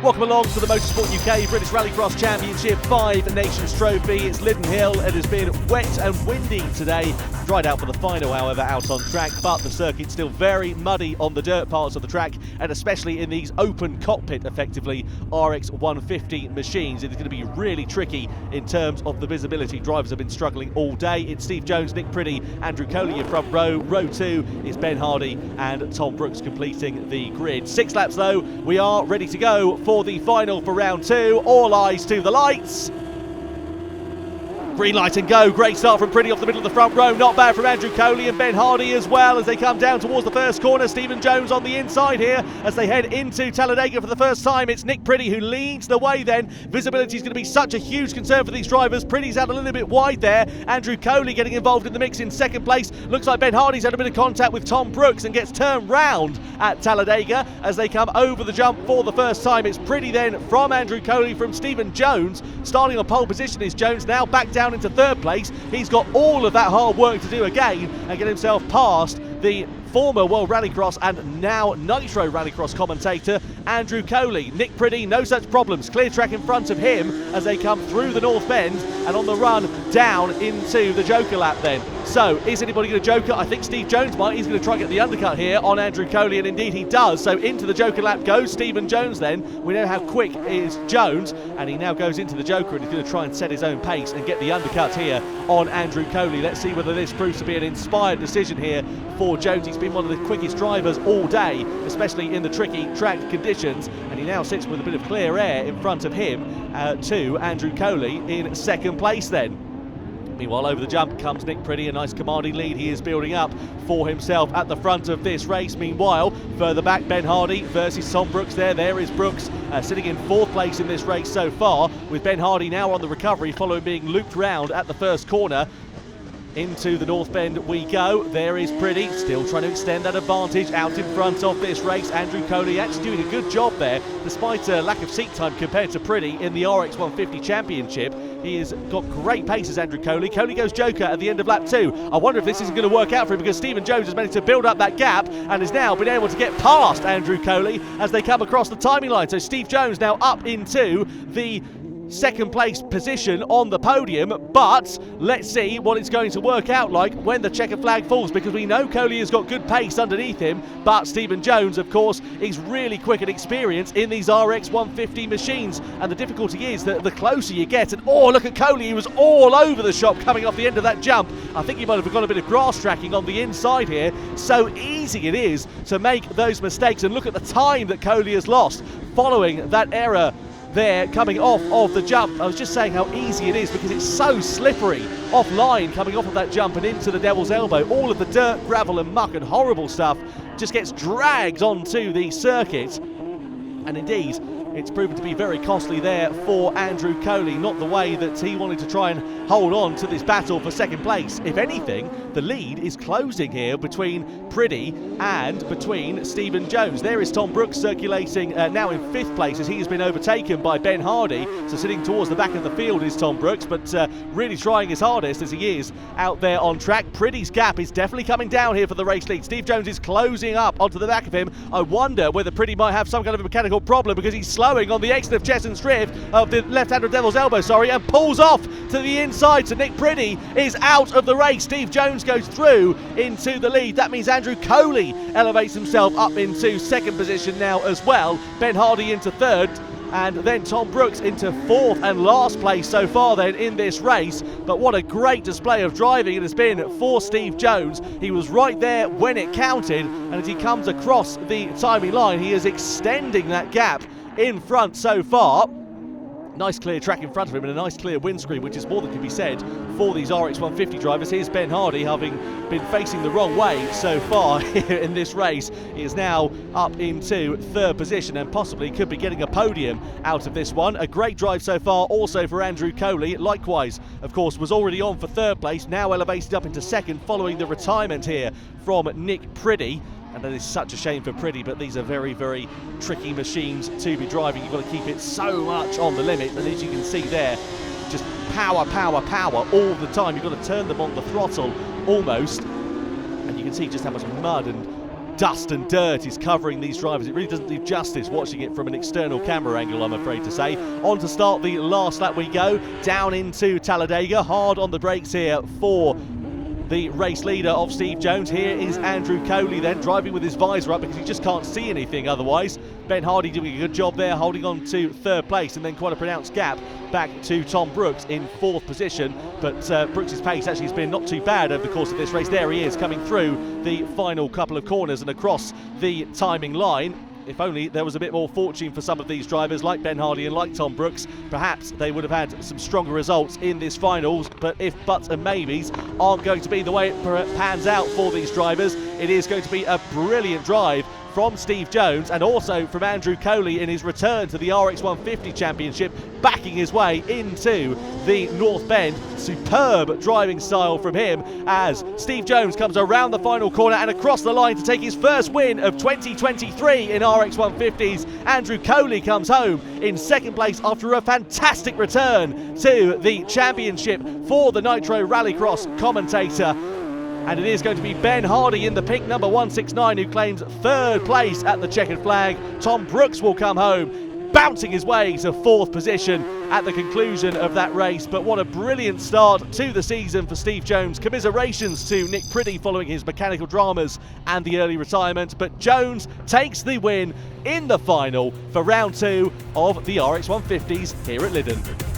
Welcome along to the Motorsport UK British Rallycross Championship 5 Nations Trophy. It's Lydden Hill. It has been wet and windy today. Dried out for the final, however, out on track, but the circuit's still very muddy on the dirt parts of the track, and especially in these open cockpit, effectively, RX150 machines. It's going to be really tricky in terms of the visibility. Drivers have been struggling all day. It's Steve Jones, Nick Priddy, Andrew Coley in front row. Row 2 is Ben Hardy and Tom Brooks completing the grid. 6 laps though, we are ready to go for the final for round 2. All eyes to the lights. Green light and go. Great start from Priddy off the middle of the front row. Not bad from Andrew Coley and Ben Hardy as well as they come down towards the first corner. Stephen Jones on the inside here as they head into Talladega for the first time. It's Nick Priddy who leads the way then. Visibility is going to be such a huge concern for these drivers. Priddy's out a little bit wide there. Andrew Coley getting involved in the mix in second place. Looks like Ben Hardy's had a bit of contact with Tom Brooks and gets turned round at Talladega as they come over the jump for the first time. It's Priddy then from Andrew Coley from Stephen Jones. Starting on pole position is Jones now back down into third place. He's got all of that hard work to do again and get himself past the former World Rallycross and now Nitro Rallycross commentator Andrew Coley. Nick Priddy, no such problems. Clear track in front of him as they come through the North Bend and on the run down into the Joker lap then. So, is anybody going to joker? I think Steve Jones might. He's going to try and get the undercut here on Andrew Coley, and indeed he does. So, into the Joker lap goes Stephen Jones then. We know how quick is Jones, and he now goes into the Joker and he's going to try and set his own pace and get the undercut here on Andrew Coley. Let's see whether this proves to be an inspired decision here for Jones. He's been one of the quickest drivers all day, especially in the tricky track conditions, and he now sits with a bit of clear air in front of him to Andrew Coley in second place then. Meanwhile, over the jump comes Nick Priddy, a nice commanding lead he is building up for himself at the front of this race. Meanwhile, further back, Ben Hardy versus Tom Brooks there. There is Brooks sitting in fourth place in this race so far, with Ben Hardy now on the recovery following being looped round at the first corner. Into the North Bend we go. There is Priddy, still trying to extend that advantage out in front of this race. Andrew Coley actually doing a good job there, despite a lack of seat time compared to Priddy in the RX150 Championship. He has got great paces, Andrew Coley. Coley goes Joker at the end of lap 2. I wonder if this isn't going to work out for him because Stephen Jones has managed to build up that gap and has now been able to get past Andrew Coley as they come across the timing line. So Steve Jones now up into the second place position on the podium, but let's see what it's going to work out like when the checker flag falls, because we know Coley has got good pace underneath him, but Stephen Jones of course is really quick and experienced in these RX150 machines, and the difficulty is that the closer you get, and oh look at Coley, he was all over the shop coming off the end of that jump. I think he might have got a bit of grass tracking on the inside here. So easy it is to make those mistakes, and look at the time that Coley has lost following that error there coming off of the jump. I was just saying how easy it is because it's so slippery offline coming off of that jump and into the Devil's Elbow. All of the dirt, gravel and muck and horrible stuff just gets dragged onto the circuit, and indeed it's proven to be very costly there for Andrew Coley, not the way that he wanted to try and hold on to this battle for second place. If anything, the lead is closing here between Priddy and between Stephen Jones. There is Tom Brooks circulating now in 5th place as he has been overtaken by Ben Hardy. So sitting towards the back of the field is Tom Brooks, but really trying his hardest as he is out there on track. Priddy's gap is definitely coming down here for the race lead. Steve Jones is closing up onto the back of him. I wonder whether Priddy might have some kind of a mechanical problem because he's slowing on the exit of Chestnut Drift of the left-hand of Devil's Elbow, and pulls off to the inside. So Nick Priddy is out of the race. Steve Jones goes through into the lead. That means Andrew Coley elevates himself up into second position now as well. Ben Hardy into third, and then Tom Brooks into fourth and last place so far then in this race. But what a great display of driving it has been for Steve Jones. He was right there when it counted, and as he comes across the timing line, he is extending that gap in front so far. Nice clear track in front of him and a nice clear windscreen, which is more than can be said for these RX150 drivers. Here's Ben Hardy, having been facing the wrong way so far here in this race. He is now up into third position and possibly could be getting a podium out of this one. A great drive so far also for Andrew Coley. Likewise, of course, was already on for third place, now elevated up into second following the retirement here from Nick Priddy. And that is such a shame for Priddy, but these are very, very tricky machines to be driving. You've got to keep it so much on the limit, and as you can see there, just power, power, power all the time. You've got to turn them on the throttle almost, and you can see just how much mud and dust and dirt is covering these drivers. It really doesn't do justice watching it from an external camera angle, I'm afraid to say. On to start the last lap we go, down into Talladega, hard on the brakes here for the race leader of Steve Jones. Here is Andrew Coley then, driving with his visor up because he just can't see anything otherwise. Ben Hardy doing a good job there, holding on to third place, and then quite a pronounced gap back to Tom Brooks in fourth position. But Brooks' pace actually has been not too bad over the course of this race. There he is, coming through the final couple of corners and across the timing line. If only there was a bit more fortune for some of these drivers like Ben Hardy and like Tom Brooks, perhaps they would have had some stronger results in this finals. But if buts and maybes aren't going to be the way it pans out for these drivers, it is going to be a brilliant drive from Steve Jones and also from Andrew Coley in his return to the RX150 Championship, backing his way into the North Bend. Superb driving style from him as Steve Jones comes around the final corner and across the line to take his first win of 2023 in RX150s. Andrew Coley comes home in second place after a fantastic return to the championship for the Nitro Rallycross commentator. And it is going to be Ben Hardy in the pink number 169 who claims third place at the checkered flag. Tom Brooks will come home, bouncing his way to fourth position at the conclusion of that race. But what a brilliant start to the season for Steve Jones. Commiserations to Nick Priddy following his mechanical dramas and the early retirement. But Jones takes the win in the final for round 2 of the RX150s here at Lydden.